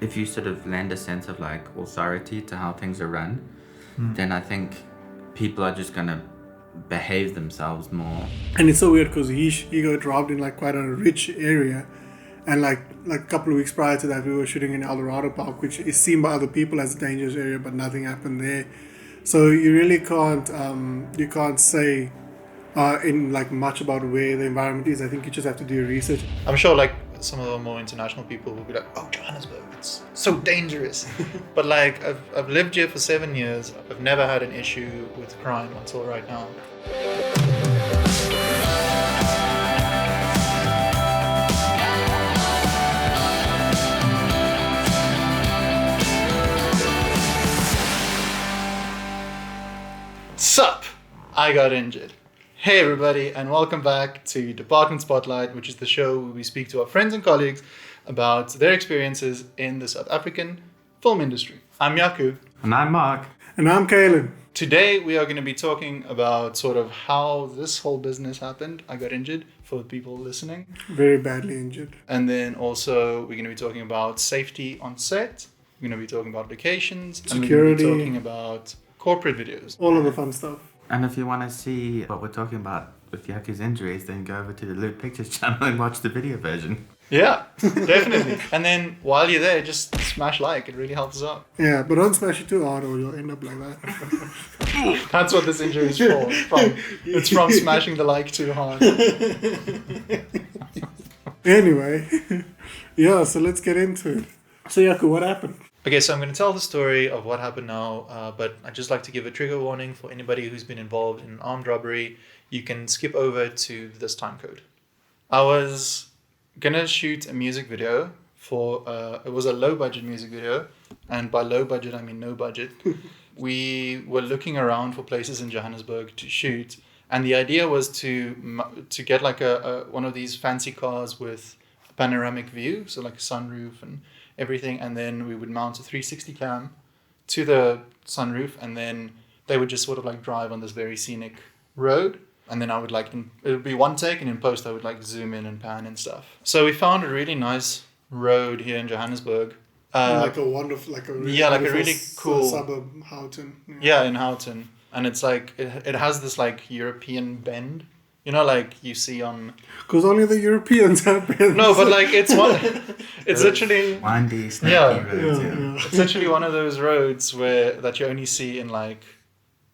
if you sort of lend a sense of like authority to how things are run, then I think people are just gonna behave themselves more. And it's so weird because he got robbed in like quite a rich area, and like a couple of weeks prior to that, we were shooting in Eldorado Park, which is seen by other people as a dangerous area, but nothing happened there. So you really can't say in like much about where the environment is. I think you just have to do your research. I'm sure like some of the more international people will be like, oh, Johannesburg, it's so dangerous. But like I've lived here for 7 years. I've never had an issue with crime until right now. Sup? I got injured. Hey everybody, and welcome back to Department Spotlight, which is the show where we speak to our friends and colleagues about their experiences in the South African film industry. I'm Jaco. And I'm Mark. And I'm Kalen. Today we are going to be talking about sort of how this whole business happened. I got injured for the people listening. Very badly injured. And then also we're going to be talking about safety on set. We're going to be talking about locations. Security. And we're going to be talking about corporate videos. All of the fun stuff. And if you want to see what we're talking about with Yaku's injuries, then go over to the Loot Pictures channel and watch the video version. Yeah, definitely. And then while you're there, just smash like. It really helps us out. Yeah, but don't smash it too hard or you'll end up like that. That's what this injury is for. It's from smashing the like too hard. Anyway, yeah, so let's get into it. So Yaku, what happened? Okay, so I'm going to tell the story of what happened now, but I'd just like to give a trigger warning for anybody who's been involved in an armed robbery. You can skip over to this time code. I was going to shoot a music video for, it was a low budget music video, and by low budget I mean no budget. We were looking around for places in Johannesburg to shoot, and the idea was to get like a one of these fancy cars with a panoramic view, so like a sunroof and everything, and then we would mount a 360 cam to the sunroof, and then they would just sort of like drive on this very scenic road, and then I would like it would be one take, and in post I would like zoom in and pan and stuff. So we found a really nice road here in Johannesburg, like a wonderful, like a really, yeah, like a really cool suburb, Houghton. Yeah, in Houghton, and it's like it has this like European bend. You know, like you see on... Because only the Europeans have been... No, but like it's one... It's literally... Windy, snaky roads, yeah. It's literally one of those roads that you only see in like,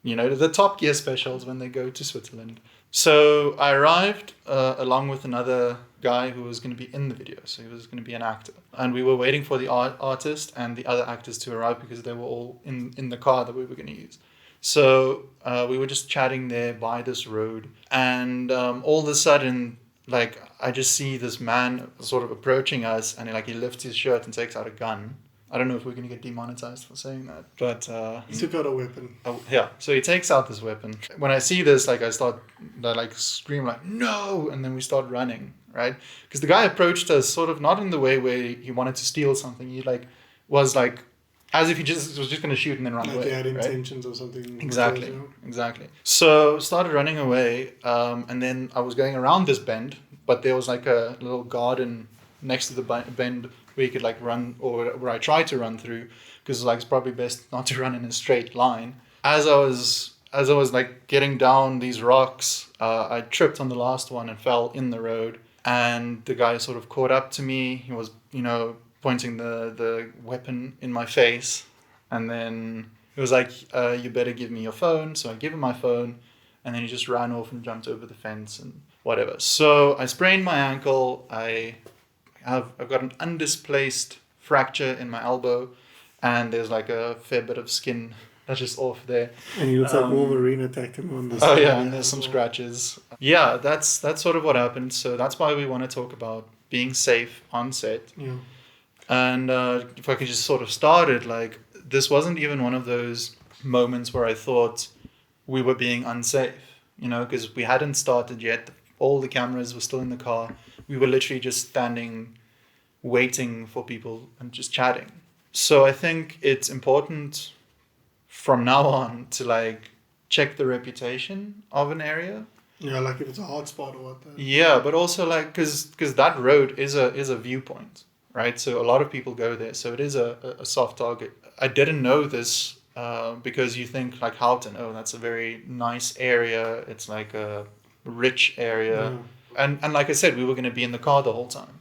you know, the Top Gear specials when they go to Switzerland. So I arrived along with another guy who was going to be in the video. So he was going to be an actor. And we were waiting for the artist and the other actors to arrive because they were all in the car that we were going to use. So we were just chatting there by this road, and all of a sudden, like, I just see this man sort of approaching us, and he lifts his shirt and takes out a gun. I don't know if we're going to get demonetized for saying that, but... he took out a weapon. Yeah, so he takes out this weapon. When I see this, like, I scream like, no! And then we start running, right? Because the guy approached us sort of not in the way where he wanted to steal something. He, like, was like... As if he was just going to shoot and then run like away. He had right? intentions or something. Exactly. So started running away, and then I was going around this bend, but there was like a little garden next to the bend where you could like run, or where I tried to run through, because like it's probably best not to run in a straight line. As I was like getting down these rocks, I tripped on the last one and fell in the road, and the guy sort of caught up to me. He was, pointing the weapon in my face, and then he was like, you better give me your phone. So I give him my phone, and then he just ran off and jumped over the fence and whatever. So I sprained my ankle. I've got an undisplaced fracture in my elbow, and there's like a fair bit of skin that's just off there. And he looks like Wolverine attacked him on this. Oh yeah, and there's some scratches. Yeah, that's sort of what happened. So that's why we want to talk about being safe on set. Yeah. And if I could just sort of start it, like, this wasn't even one of those moments where I thought we were being unsafe, because we hadn't started yet. All the cameras were still in the car. We were literally just standing, waiting for people and just chatting. So I think it's important from now on to, like, check the reputation of an area. Yeah, like if it's a hot spot or what. Yeah, but also, like, because that road is a viewpoint. right? So a lot of people go there. So it is a soft target. I didn't know this because you think like Houghton, oh, that's a very nice area. It's like a rich area. And like I said, we were going to be in the car the whole time.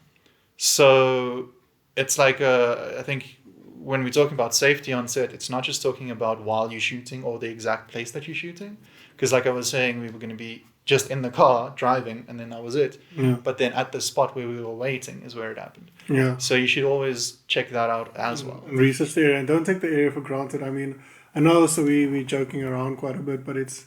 So it's like, I think when we're talking about safety on set, it's not just talking about while you're shooting or the exact place that you're shooting. Because like I was saying, we were going to be just in the car driving and then that was it. But then at the spot where we were waiting is where it happened. So you should always check that out as well. Research the area and don't take the area for granted. I mean, I know also we joking around quite a bit, but it's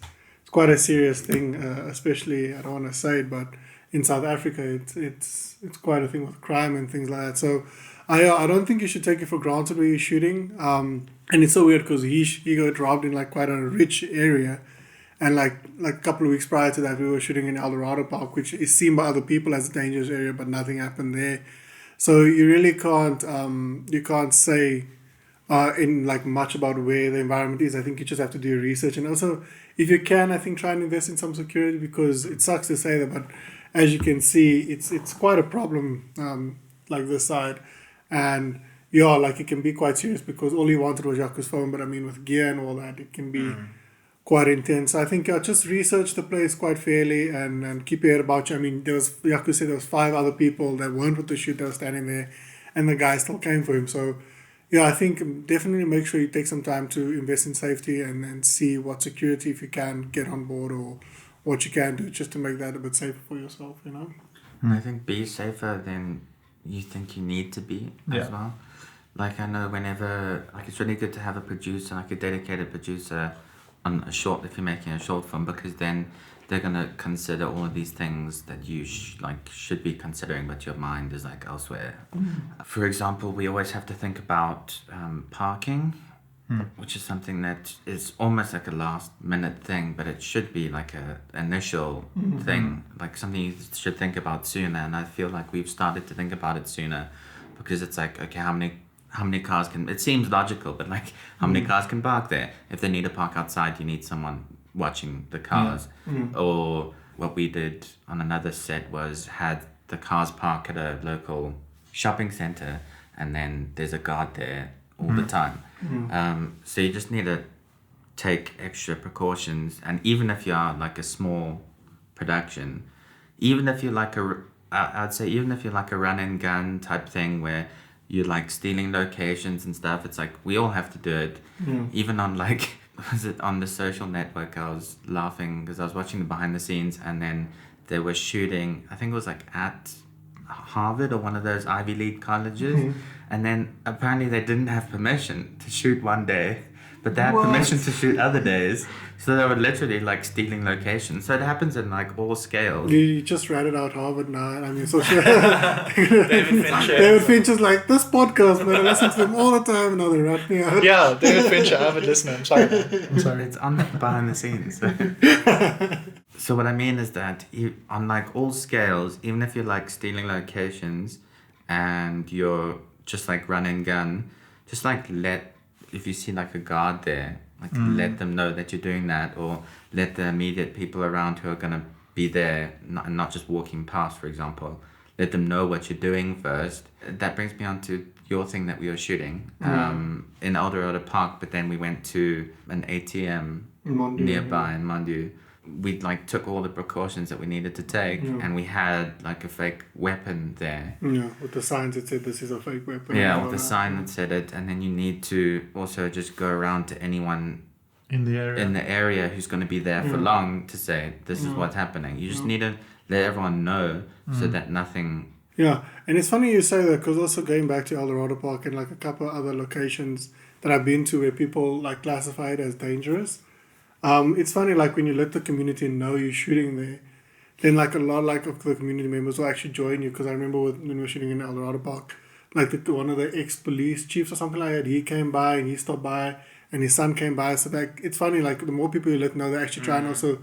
quite a serious thing, especially, I don't want to say it, but in South Africa, it's quite a thing with crime and things like that. So I don't think you should take it for granted where you're shooting. And it's so weird because he got robbed in like quite a rich area. And like a couple of weeks prior to that, we were shooting in Eldorado Park, which is seen by other people as a dangerous area, but nothing happened there. So you really can't say in like much about where the environment is. I think you just have to do your research, and also if you can, I think try and invest in some security, because it sucks to say that, but as you can see, it's quite a problem like this side, and yeah, like it can be quite serious because all he wanted was Jaco's phone, but I mean with gear and all that, it can be quite intense. I think just research the place quite fairly and keep your head about you. I mean, Jaco said there was 5 other people that weren't with the shoot that were standing there, and the guy still came for him. So, yeah, I think definitely make sure you take some time to invest in safety and see what security, if you can, get on board, or what you can do just to make that a bit safer for yourself, you know? And I think be safer than you think you need to be as well. Like I know whenever, like it's really good to have a producer, like a dedicated producer on a short, if you're making a short film, because then they're going to consider all of these things that you should be considering, but your mind is like elsewhere. For example, we always have to think about parking, which is something that is almost like a last minute thing, but it should be like a initial thing, like something you should think about sooner. And I feel like we've started to think about it sooner, because it's like, okay, how many cars can, it seems logical, but like how many cars can park there? If they need to park outside, you need someone watching the cars. Or what we did on another set was had the cars park at a local shopping center, and then there's a guard there all the time. So you just need to take extra precautions. And even if you are like a small production, even if you're like I'd say even if you're like a run and gun type thing where you're like stealing locations and stuff, it's like we all have to do it. Even on like, was it on the Social Network, I was laughing because I was watching the behind the scenes, and then they were shooting, I think it was like at Harvard or one of those Ivy League colleges, and then apparently they didn't have permission to shoot one day, but they had permission to shoot other days. So they were literally like stealing locations. So it happens in like all scales. You just ratted out Harvard now. I mean, so David Fincher. David Fincher's like, this podcast, man, I listen to them all the time. Now they rat me out. Yeah, David Fincher, avid listener. I'm sorry, man. I'm sorry. It's on the behind the scenes. So what I mean is that on like all scales, even if you're like stealing locations and you're just like run and gun, just like if you see like a guard there, like let them know that you're doing that, or let the immediate people around who are going to be there, not just walking past, for example, let them know what you're doing first. That brings me on to your thing that we were shooting in Eldorado Park, but then we went to an ATM nearby in Mandu. We like took all the precautions that we needed to take, and we had like a fake weapon there. Yeah, with the signs that said this is a fake weapon. Yeah, with the sign that said it, and then you need to also just go around to anyone in the area who's going to be there for long to say this is what's happening. You just need to let everyone know so that nothing. Yeah, and it's funny you say that, because also going back to Eldorado Park and like a couple of other locations that I've been to where people like classify it as dangerous. It's funny, like when you let the community know you're shooting there, then like a lot like of the community members will actually join you. Because I remember when we were shooting in Eldorado Park, like one of the ex-police chiefs or something like that, he came by and he stopped by, and his son came by. So like it's funny, like the more people you let know, they actually try and also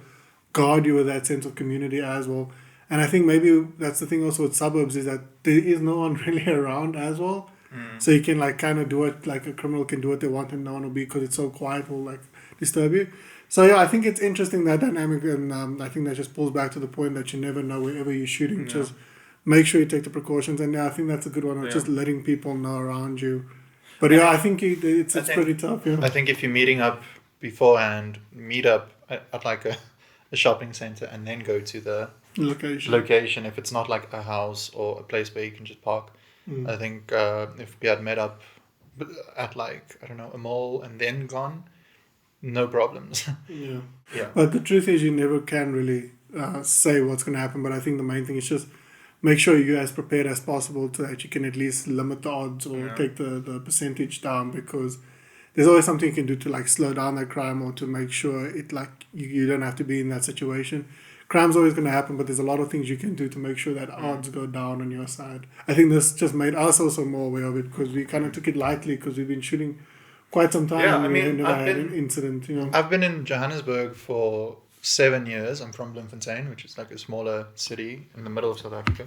guard you with that sense of community as well. And I think maybe that's the thing also with suburbs, is that there is no one really around as well. So you can like kind of do it, like a criminal can do what they want and no one will be, because it's so quiet, will like disturb you. So yeah, I think it's interesting, that dynamic, and I think that just pulls back to the point that you never know wherever you're shooting. Just make sure you take the precautions. And I think that's a good one. Yeah. Just letting people know around you. But I think it's pretty tough. Yeah. I think if you're meeting up beforehand, meet up at like a shopping center and then go to the location. If it's not like a house or a place where you can just park. I think if we had met up at like, I don't know, a mall and then gone, no problems. Yeah. Yeah. But the truth is, you never can really say what's going to happen. But I think the main thing is just make sure you're as prepared as possible so that you can at least limit the odds or take the percentage down, because there's always something you can do to like slow down that crime or to make sure it like you don't have to be in that situation. Crime's always going to happen, but there's a lot of things you can do to make sure that odds go down on your side. I think this just made us also more aware of it, because we kind of took it lightly because we've been shooting quite some time. Yeah, and we never had an incident. I've been in Johannesburg for 7 years. I'm from Bloemfontein, which is like a smaller city in the middle of South Africa.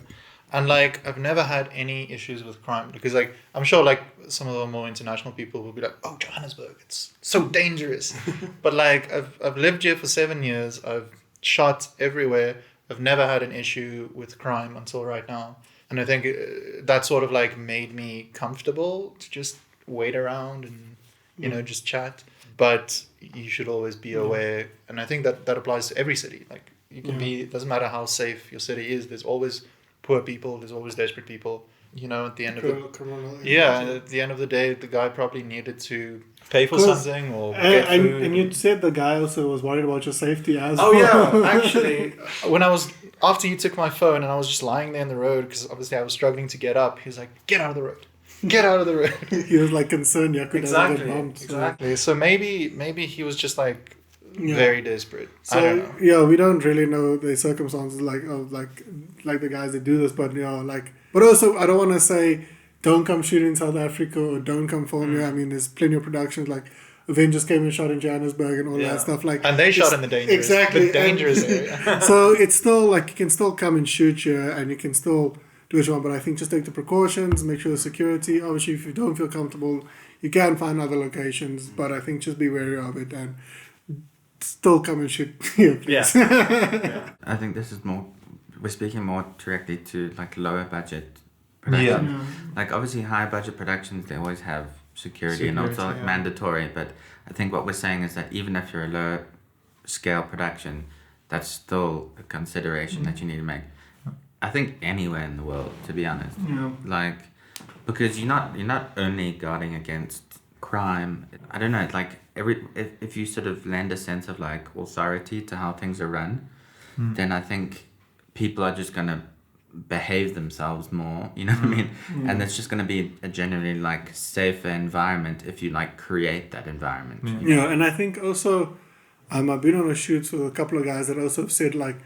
And like, I've never had any issues with crime, because like, I'm sure like some of the more international people will be like, oh, Johannesburg, it's so dangerous. But like, I've lived here for 7 years. I've shot everywhere. I've never had an issue with crime until right now. And I think that sort of like made me comfortable to just wait around and, just chat. But you should always be aware. And I think that applies to every city. Like, you can be, it doesn't matter how safe your city is, there's always poor people, there's always desperate people. At the end of the day, the guy probably needed to pay for something or get food. And you said the guy also was worried about your safety as well. Oh yeah, actually, after you took my phone and I was just lying there in the road, because obviously I was struggling to get up, he was like, "Get out of the road, get out of the road." He was like concerned Jaco doesn't get bumped. Exactly. So maybe he was just like very desperate. So I don't know. We don't really know the circumstances like the guys that do this, but but also I don't want to say don't come shoot in South Africa or don't come film here. I mean, there's plenty of productions like Avengers came and shot in Johannesburg and all that stuff. Like, and they shot in the dangerous area. So it's still like you can still come and shoot here and you can still do what you want, but I think just take the precautions, make sure the security. Obviously, if you don't feel comfortable, you can find other locations, but I think just be wary of it and still come and shoot here, please. Yeah. I think this is we're speaking more directly to like lower budget production. Yeah. Like obviously high budget productions, they always have security and also like mandatory, but I think what we're saying is that even if you're a lower scale production, that's still a consideration that you need to make. I think anywhere in the world, to be honest. Like, because you're not only guarding against crime. I don't know, like if you sort of lend a sense of like authority to how things are run, then I think people are just gonna behave themselves more, you know what I mean? And it's just gonna be a generally like safer environment if you like create that environment. And I think also I've been on a shoot with a couple of guys that also have said like,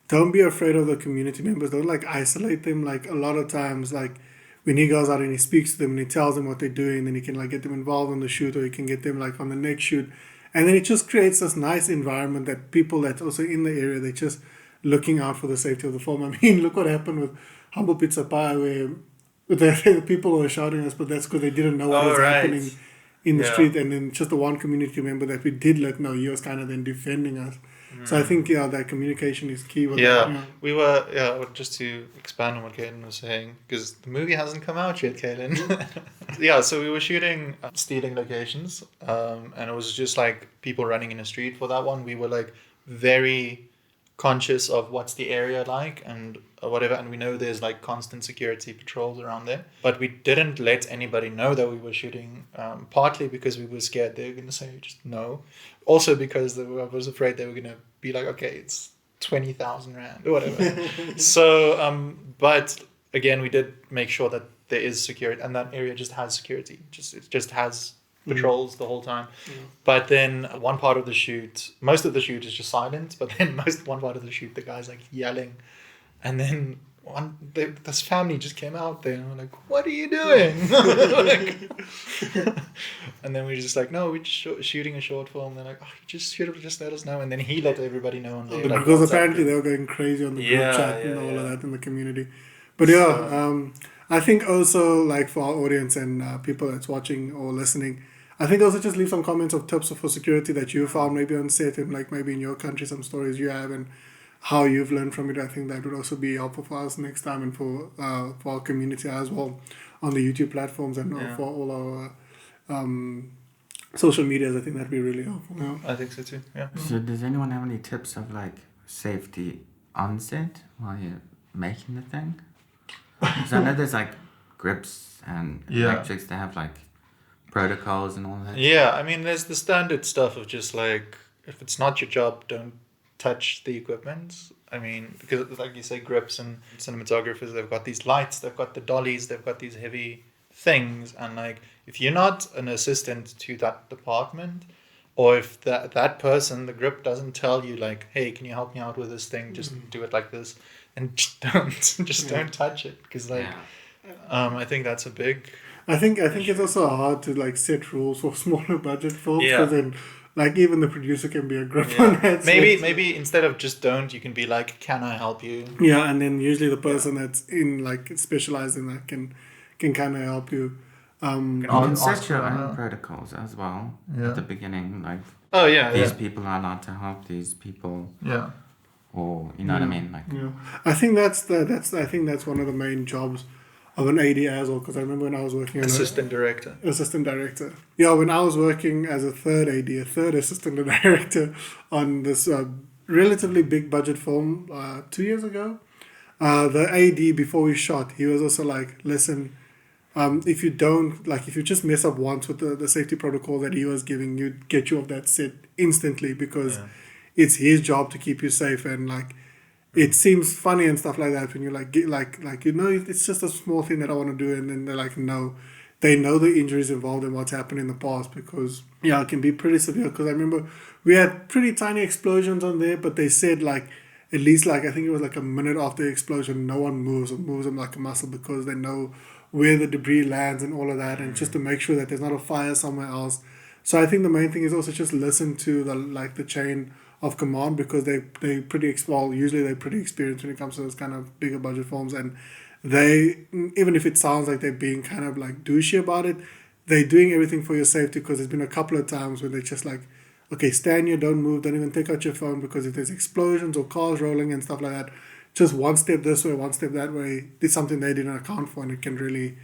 don't be afraid of the community members, don't like isolate them. Like a lot of times, like when he goes out and he speaks to them and he tells them what they're doing, then he can like get them involved on the shoot, or he can get them like on the next shoot. And then it just creates this nice environment that people that's also in the area, they're just looking out for the safety of the film. I mean, look what happened with Humble Pizza Pie, where the people were shouting us, but that's because they didn't know what was happening in the street. And then just the one community member that we did let know, he was kind of then defending us. So I think that communication is key. With we were just to expand on what Kaylin was saying, because the movie hasn't come out yet, Kaylin. So we were shooting stealing locations, and it was just like people running in the street for that one. We were like very conscious of what's the area like and whatever, and we know there's like constant security patrols around there, but we didn't let anybody know that we were shooting, partly because we were scared they were going to say just no, also because I was afraid they were going to be like, okay, it's 20,000 rand or whatever. So but again, we did make sure that there is security, and that area just has security, it just has patrols the whole time. But then one part of the shoot, most of the shoot is just silent, but then one part of the shoot, the guy's like yelling, and then this family just came out there and we're like, what are you doing? And then we're just like, no, we're just shooting a short film. They're like, oh, just let us know. And then he let everybody know on there, because apparently they were going crazy on the group chat and all of that in the community. But I think also like for our audience and people that's watching or listening, I think also just leave some comments of tips for security that you found maybe on set, and like maybe in your country some stories you have, and how you've learned from it. I think that would also be helpful for us next time and for our community as well on the YouTube platforms and for all our social medias. I think that'd be really helpful. Yeah. I think so too. Yeah. So does anyone have any tips of like safety on set while you're making the thing? Because I know there's like grips and electrics. They have like protocols and all that. Yeah, I mean, there's the standard stuff of just like, if it's not your job, don't touch the equipment. I mean, because like you say, grips and cinematographers, they've got these lights, they've got the dollies, they've got these heavy things. And like, if you're not an assistant to that department, or if that person, the grip, doesn't tell you like, hey, can you help me out with this thing? Just do it like this. And don't touch it. Because like, I think that's a big... I think it's also hard to like set rules for smaller budget films because then like even the producer can be a grip on that. Maybe instead of just don't, you can be like, can I help you? Yeah, and then usually the person that's in like specialized in that can kind of help you. You can set your own protocols as well at the beginning. Like, these people are allowed to help these people. Yeah. Or you know what I mean? Like, I think that's one of the main jobs of an AD as well, because I remember when I was working as assistant director. Yeah, when I was working as a third assistant director on this relatively big budget film 2 years ago, the AD before we shot, he was also like, listen, if you just mess up once with the safety protocol that he was giving, you'd get you off that set instantly because it's his job to keep you safe. And like, it seems funny and stuff like that when you're like it's just a small thing that I want to do, and then they're like, no, they know the injuries involved and what's happened in the past, because it can be pretty severe. Because I remember we had pretty tiny explosions on there, but they said like at least like I think it was like a minute after the explosion, no one moves them like a muscle, because they know where the debris lands and all of that, and just to make sure that there's not a fire somewhere else. So I think the main thing is also just listen to the chain of command, because they're pretty experienced when it comes to those kind of bigger budget films, and they, even if it sounds like they're being kind of like douchey about it, they're doing everything for your safety, because there's been a couple of times where they're just like, okay, stand here, don't move, don't even take out your phone, because if there's explosions or cars rolling and stuff like that, just one step this way, one step that way, it's something they didn't account for, and it can really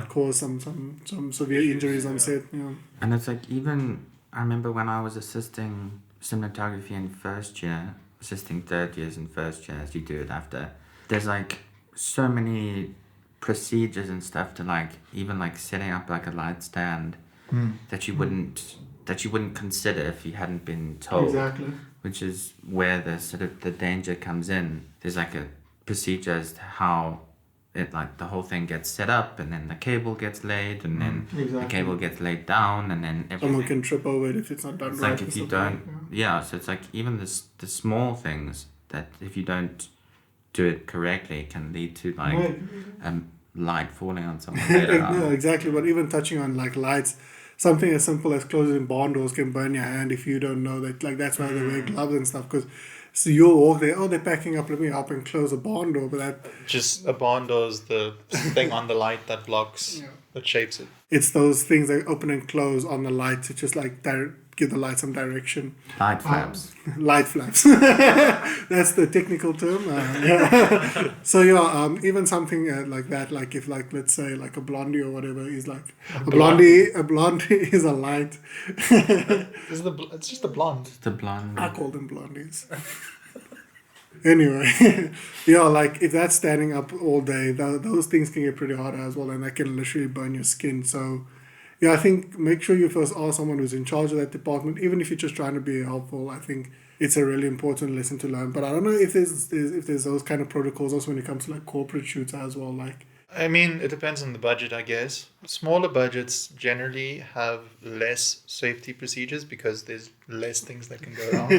cause some severe injuries on set. And it's like, even I remember when I was assisting cinematography in first year, assisting third years in first year, as you do it after, there's like so many procedures and stuff to like, even like setting up like a light stand that you wouldn't consider if you hadn't been told. Exactly. Which is where the sort of the danger comes in. There's like a procedure as to how it, like, the whole thing gets set up, and then the cable gets laid, and then the cable gets laid down, and then everything. Someone can trip over it if it's not done right. Like if you don't, so it's like even the small things that if you don't do it correctly can lead to like light falling on someone later on. No, exactly. But even touching on like lights, something as simple as closing barn doors can burn your hand if you don't know that. Like that's why they wear gloves and stuff, because so you'll walk there, they're packing up, let me help and close a barn door, but that... Just a barn door is the thing on the light that blocks, that shapes it. It's those things that open and close on the light to just like give the light some direction. Light flaps. Light flaps. That's the technical term. So even something like that, like if like let's say like a blondie or whatever is like a blondie is a light. It's just a blonde. It's the blonde. I call them blondies. Anyway, like if that's standing up all day, those things can get pretty hot as well, and that can literally burn your skin. So I think make sure you first ask someone who's in charge of that department, even if you're just trying to be helpful. I think it's a really important lesson to learn. But I don't know if there's those kind of protocols also when it comes to like corporate shoots as well. Like, I mean, it depends on the budget, I guess. Smaller budgets generally have less safety procedures because there's less things that can go wrong.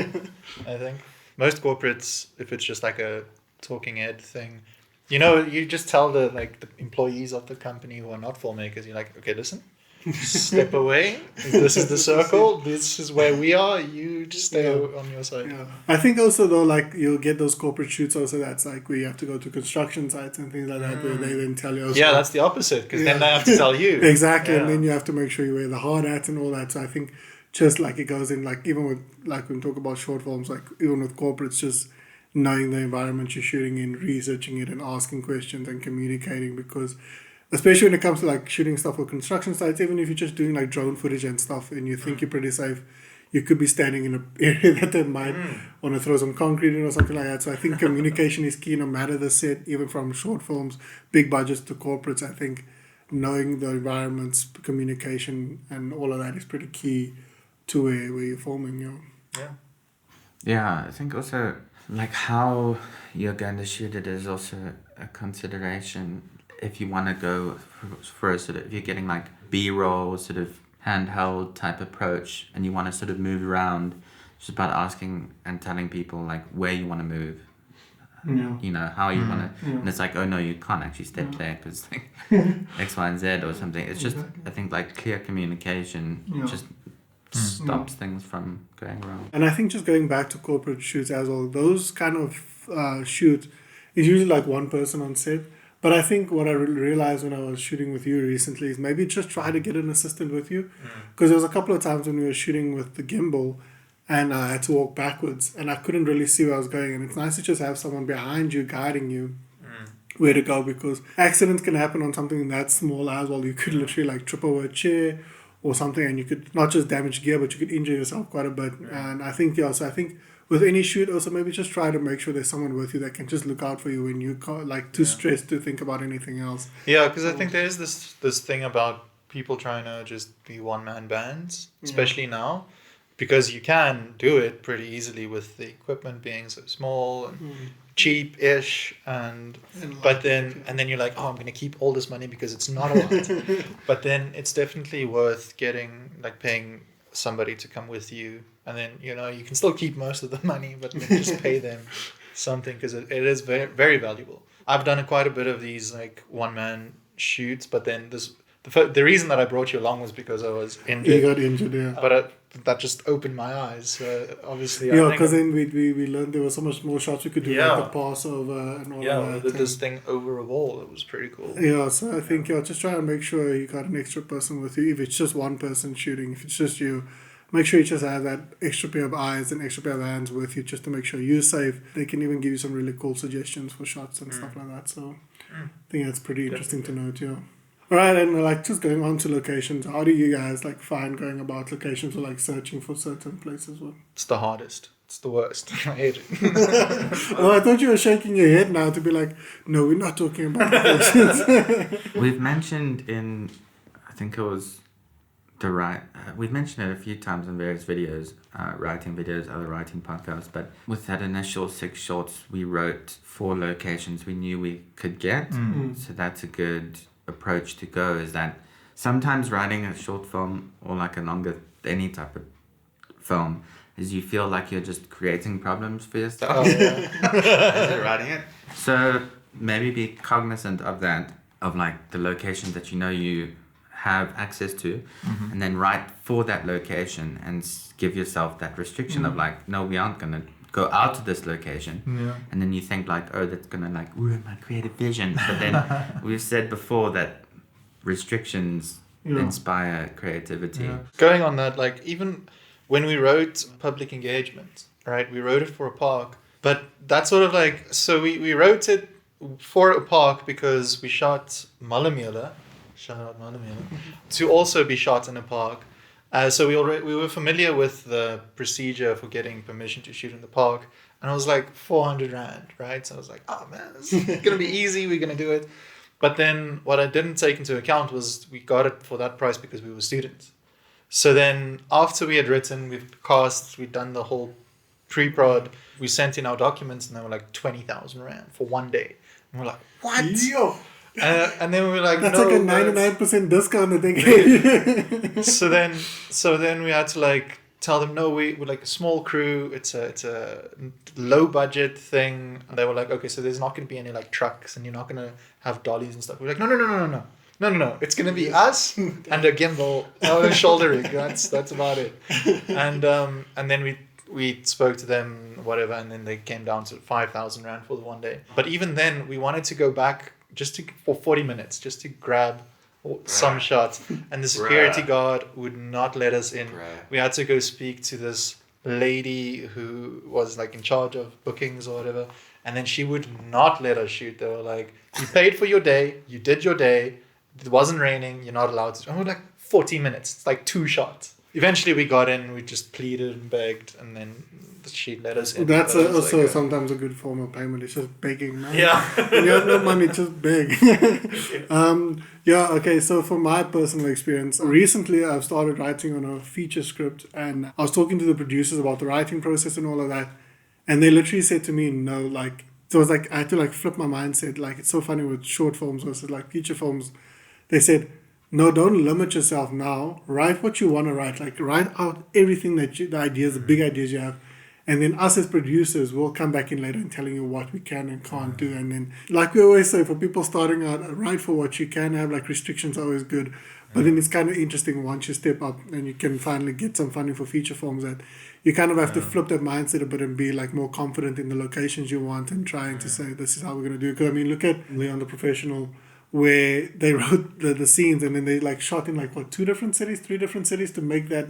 I think most corporates, if it's just like a talking head thing, you just tell the employees of the company who are not filmmakers, you're like, okay, listen. Step away. This is the circle. This is where we are. You just stay on your side. Yeah. I think also though, like you'll get those corporate shoots also. That's like where you have to go to construction sites and things like that. Where they then tell you. Also, that's the opposite, because then they have to tell you. Exactly, and then you have to make sure you wear the hard hat and all that. So I think just like it goes in, like even with like when we talk about short films, like even with corporates, just knowing the environment you're shooting in, researching it, and asking questions and communicating. Because especially when it comes to like shooting stuff for construction sites, even if you're just doing like drone footage and stuff and you think you're pretty safe, you could be standing in an area that they might want to throw some concrete in or something like that. So I think communication is key no matter the set, even from short films, big budgets to corporates. I think knowing the environments, communication, and all of that is pretty key to where you're filming. Yeah. Yeah, I think also like how you're going to shoot it is also a consideration if you want to go for a sort of, if you're getting like B-roll sort of handheld type approach and you want to sort of move around, just about asking and telling people like where you want to move. You know, how you want to, and it's like, oh no, you can't actually step there because like X, Y, and Z or something. It's just, I think like clear communication just stops things from going wrong. And I think just going back to corporate shoots as well, those kind of shoots is usually like one person on set. But I think what I realized when I was shooting with you recently is maybe just try to get an assistant with you. Because there was a couple of times when we were shooting with the gimbal and I had to walk backwards and I couldn't really see where I was going. And it's nice to just have someone behind you guiding you where to go, because accidents can happen on something that small as well. You could literally like trip over a chair or something and you could not just damage gear, but you could injure yourself quite a bit. And I think, so I think with any shoot also maybe just try to make sure there's someone with you that can just look out for you when you can't, like, too stressed to think about anything else. Yeah, because I think there is this thing about people trying to just be one-man bands, especially now, because you can do it pretty easily with the equipment being so small and cheap-ish, and then you're like, oh, I'm gonna keep all this money because it's not a lot. But then it's definitely worth paying somebody to come with you, and then you can still keep most of the money, but then just pay them something, because it is very, very valuable. I've done quite a bit of these like one-man shoots, but then the reason that I brought you along was because I was injured. You got injured, yeah. But that just opened my eyes. So obviously, yeah, because then we learned there were so much more shots we could do, like the Passover and all of that. Yeah, we did this thing over a wall. It was pretty cool. Yeah, so I think just try and make sure you got an extra person with you. If it's just one person shooting, if it's just you, make sure you just have that extra pair of eyes and extra pair of hands with you just to make sure you're safe. They can even give you some really cool suggestions for shots and stuff like that. So I think that's pretty interesting to note, yeah. All right, and like just going on to locations, how do you guys like find going about locations or like searching for certain places? It's the hardest. It's the worst. I hate it. Oh, I thought you were shaking your head now to be like, no, we're not talking about locations. We've mentioned in, I think it was we've mentioned it a few times in various videos, writing videos, other writing podcasts, but with that initial 6 shorts, we wrote 4 locations we knew we could get. So that's a good approach to go, is that sometimes writing a short film or like a longer, any type of film, is you feel like you're just creating problems for yourself as you're writing it. So maybe be cognizant of that, of like the location that you have access to, and then write for that location and give yourself that restriction of like, no, we aren't going to go out to this location. And then you think like, oh, that's going to like ruin my creative vision. But then we've said before that restrictions inspire creativity. Going on that, like even when we wrote public engagement, right, we wrote it for a park, but that's sort of like, so we wrote it for a park because we shot Malamula, shout out Malamula, to also be shot in a park. So we were familiar with the procedure for getting permission to shoot in the park, and it was like 400 Rand, right? So I was like, oh man, this is gonna be easy, we're gonna do it. But then what I didn't take into account was we got it for that price because we were students. So then after we had written, we've cast, we'd done the whole pre-prod, we sent in our documents and they were like 20,000 Rand for one day. And we're like, what? Yo! And then we were like, that's no, like a 99% discount that they gave you. so then we had to like tell them, no, we're like a small crew, it's a low budget thing. And they were like, okay, so there's not going to be any like trucks and you're not going to have dollies and stuff. We're like, no, it's going to be us and a gimbal, a shoulder rig. That's about it. And then we spoke to them, whatever, and then they came down to 5,000 Rand for the one day. But even then, we wanted to go back for 40 minutes, just to grab some shots. And the security guard would not let us in. We had to go speak to this lady who was like in charge of bookings or whatever, and then she would not let us shoot. They were like, you paid for your day, you did your day, it wasn't raining, you're not allowed to. And we're like, 40 minutes, it's like 2 shots. Eventually we got in, we just pleaded and begged, and then she let us in. That's But it was also like sometimes a good form of payment. It's just begging, man. Yeah. When you have no money, just beg. Okay, so for my personal experience, recently I've started writing on a feature script, and I was talking to the producers about the writing process and all of that, and they literally said to me, no, like, so it was like, I had to like flip my mindset. Like, it's so funny with short films versus like feature films. They said, no, don't limit yourself now. Write what you want to write. Like, write out everything that the ideas, the big ideas you have. And then us as producers will come back in later and telling you what we can and can't do. And then, like we always say, for people starting out, write for what you can have. Like, restrictions are always good. But then it's kind of interesting once you step up and you can finally get some funding for feature films, that you kind of have to flip that mindset a bit and be like more confident in the locations you want and trying to say, this is how we're going to do it. Because I mean, look at Leon the Professional, where they wrote the scenes and then they like shot in like 3 different cities to make that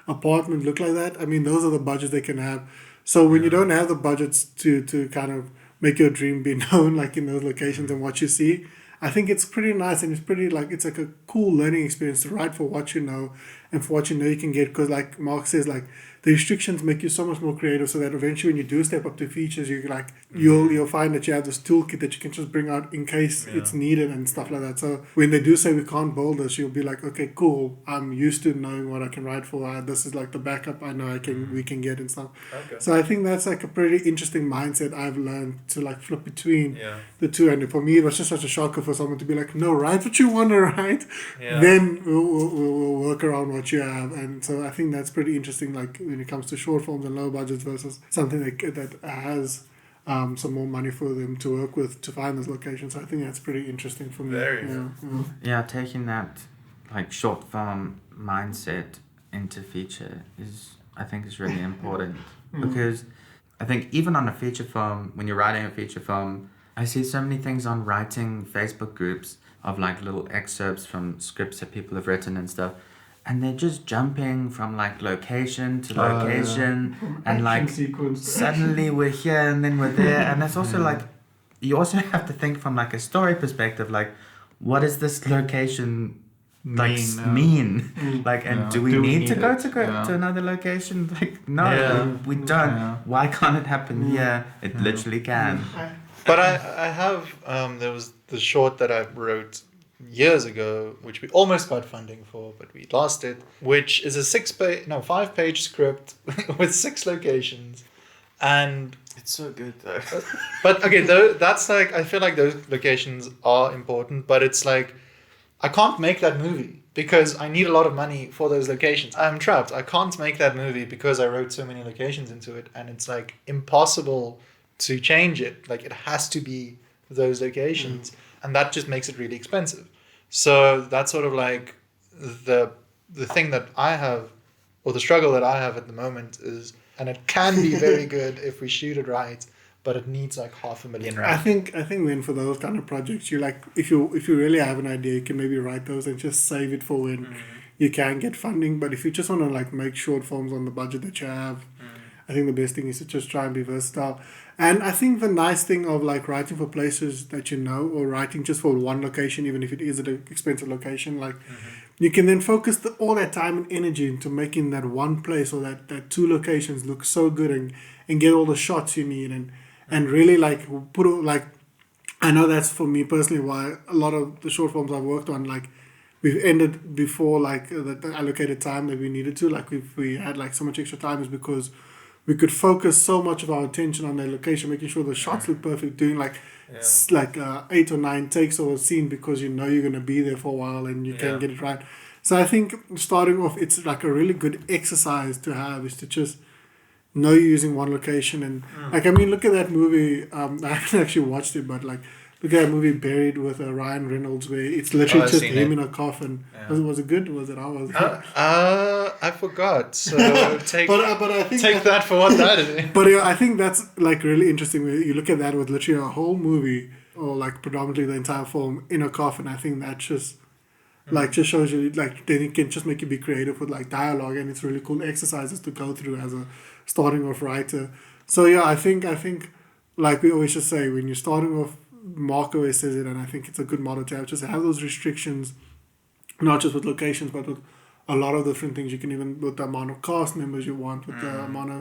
apartment look like that. I mean, those are the budgets they can have. So when you don't have the budgets to kind of make your dream be known, like in those locations and what you see, I think it's pretty nice, and it's pretty like, it's like a cool learning experience to write for what you know and for what you know you can get. Because like Mark says, like, the restrictions make you so much more creative, so that eventually when you do step up to features, you like you'll find that you have this toolkit that you can just bring out in case it's needed and stuff like that. So when they do say we can't build this, you'll be like, okay, cool, I'm used to knowing what I can write for. This is like the backup I know we can get and stuff. Okay. So I think that's like a pretty interesting mindset I've learned to like flip between the two. And for me, it was just such a shocker for someone to be like, no, write what you want to write, then we'll work around what you have. And so I think that's pretty interesting, like when it comes to short forms and low budgets versus something that has some more money for them to work with to find those locations. I think that's pretty interesting for me. Yeah, taking that like short film mindset into feature I think is really important. Because I think even on a feature film, when you're writing a feature film, I see so many things on writing Facebook groups of like little excerpts from scripts that people have written and stuff. And they're just jumping from like location to location, and like suddenly we're here and then we're there. And that's also like, you also have to think from like a story perspective, like, what does this location like mean? Like, and do we need to go to another location? Like, no, we don't. Why can't it happen here? It literally can. But I have there was the short that I wrote years ago, which we almost got funding for, but we lost it, which is a 5-page script with 6 locations. And it's so good though. But okay, that's like, I feel like those locations are important, but it's like, I can't make that movie because I need a lot of money for those locations. I'm trapped. I can't make that movie because I wrote so many locations into it, and it's like impossible to change it. Like, it has to be those locations. And that just makes it really expensive. So that's sort of like the thing that I have, or the struggle that I have at the moment is, and it can be very good if we shoot it right, but it needs like $500,000 rand. I think then for those kind of projects, you like, if you really have an idea, you can maybe write those and just save it for when you can get funding. But if you just want to like make short films on the budget that you have, I think the best thing is to just try and be versatile. And I think the nice thing of like writing for places that you know, or writing just for one location, even if it is an expensive location, like you can then focus all that time and energy into making that one place or that 2 locations look so good, and get all the shots you need, and really like put like, I know that's for me personally why a lot of the short films I've worked on, like, we've ended before like the allocated time that we needed to. Like, if we had like so much extra time, is because we could focus so much of our attention on the location, making sure the shots look perfect, doing like 8 or 9 takes of a scene, because you know you're going to be there for a while and you can get it right. So I think starting off, it's like a really good exercise to have, is to just know you're using one location. And like, I mean, look at that movie. I haven't actually watched it, but like, look at that movie Buried with Ryan Reynolds, where it's literally just him in a coffin. Was it good? Was it I forgot. So take but I think take that for what that is. But yeah, I think that's like really interesting. Where you look at that with literally a whole movie, or like predominantly the entire film, in a coffin. I think that's just Like just shows you, like then it can just make you be creative with like dialogue, and it's really cool exercises to go through as a starting off writer. So yeah, I think like we always just say, when you're starting off, Mark always says it, and I think it's a good model to have, just have those restrictions, not just with locations, but with a lot of different things. You can even, with the amount of cast members you want, with the amount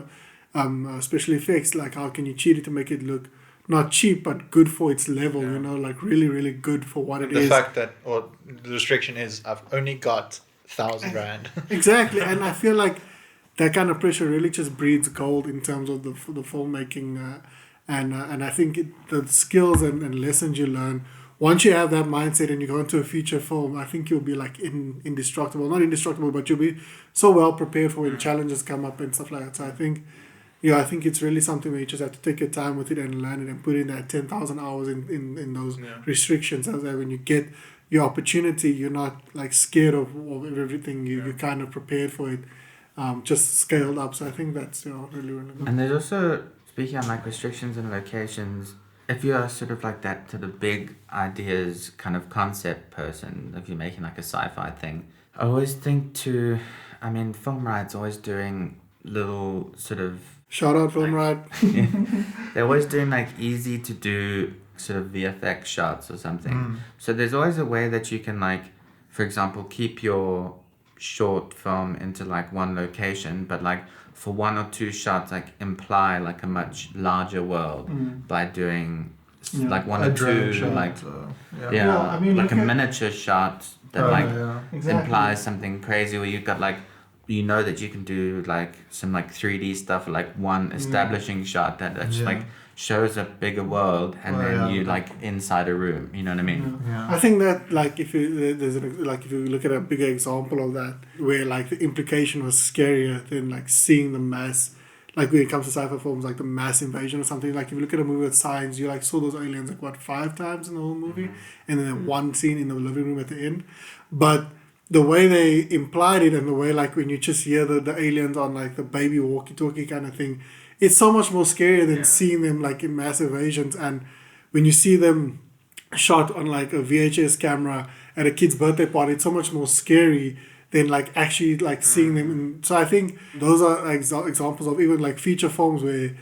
of special effects, like how can you cheat it to make it look not cheap but good for its level, you know, like really, really good for what it is. The fact that, or the restriction is, I've only got 1,000 rand. Exactly, and I feel like that kind of pressure really just breeds gold in terms of the filmmaking, and I think the skills and lessons you learn, once you have that mindset and you go into a feature film, I think you'll be like indestructible. Not indestructible, but you'll be so well prepared for when challenges come up and stuff like that. So I think it's really something where you just have to take your time with it and learn it and put in that 10,000 hours in those restrictions. So that when you get your opportunity, you're not like scared of everything. You're kind of prepared for it, just scaled up. So I think that's really, really good. And there's also, speaking on like restrictions and locations, if you're sort of like that to the big ideas kind of concept person, if you're making like a sci-fi thing, I always think Film Ride's always doing little sort of... Shout out Film Ride. They're always doing like easy to do sort of VFX shots or something. So there's always a way that you can like, for example, keep your short film into like one location, but like for one or two shots like imply like a much larger world by doing like one or two shot, like I mean, like a miniature shot that Exactly. implies something crazy, where you've got like, you know, that you can do like some like 3D stuff, like one establishing shot that like shows a bigger world, and then you like inside a room, you know what I mean? I think that like if you look at a bigger example of that, where like the implication was scarier than like seeing the mass, like when it comes to sci-fi films, like the mass invasion or something. Like if you look at a movie with science, you like saw those aliens like what 5 times in the whole movie, and then one scene in the living room at the end. But the way they implied it, and the way like when you just hear the aliens on like the baby walkie-talkie kind of thing, it's so much more scarier than seeing them like in mass invasions. And when you see them shot on like a VHS camera at a kid's birthday party, it's so much more scary than like actually like seeing them. So I think those are examples of even like feature films where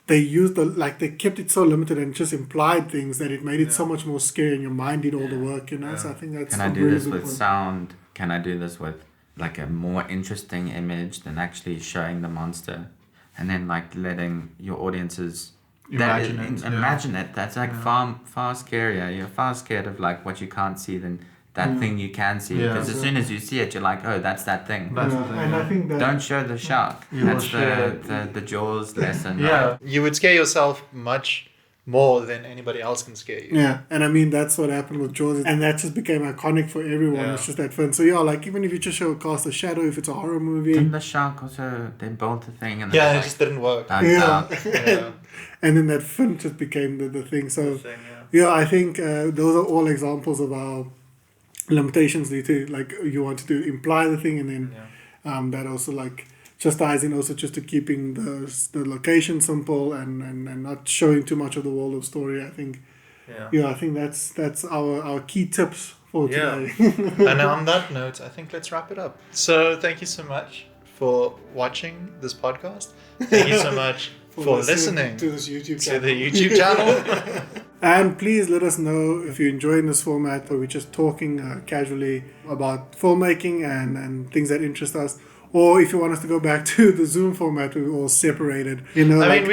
they used they kept it so limited and just implied things that it made it so much more scary, and your mind did all the work, you know. So I think that's Can I do this with sound? Can I do this with like a more interesting image than actually showing the monster, and then like letting your audiences imagine it? That's like far scarier. You're far scared of like what you can't see than that thing you can see, because as soon as you see it, you're like, oh, that's that thing. And I think that don't show the shark. That's the Jaws lesson. You would scare yourself much more than anybody else can scare you. Yeah, and I mean that's what happened with Jaws, and that just became iconic for everyone. It's just that fun. So like even if you just cast a shadow, if it's a horror movie, didn't the shark also they built the thing and it just didn't work. And then that fin just became the thing. So I think those are all examples of our limitations. Like you want to imply the thing, and then that also like just ties in also just to keeping the location simple and not showing too much of the world of story. I think I think that's our key tips for today. And on that note, I think let's wrap it up. So thank you so much for watching this podcast. Thank you so much for listening to this YouTube channel. To the YouTube channel. And please let us know if you're enjoying this format, where we're just talking casually about filmmaking and things that interest us. Or if you want us to go back to the Zoom format, we're all separated. You know, I mean,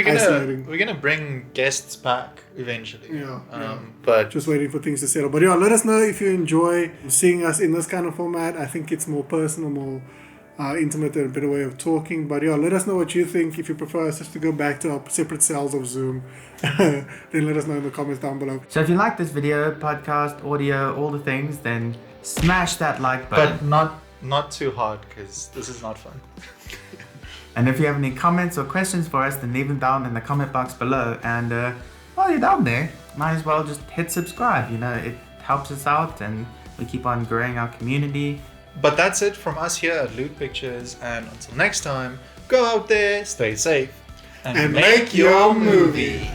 we're gonna bring guests back eventually. But just waiting for things to settle. But let us know if you enjoy seeing us in this kind of format. I think it's more personal, more intimate, and a better way of talking. But let us know what you think. If you prefer us just to go back to our separate cells of Zoom, then let us know in the comments down below. So if you like this video, podcast, audio, all the things, then smash that like button. But not too hard, because this is not fun. And if you have any comments or questions for us, then leave them down in the comment box below. And while you're down there, might as well just hit subscribe. It helps us out, and we keep on growing our community. But that's it from us here at Loot Pictures, and until next time, go out there, stay safe, and make your movie.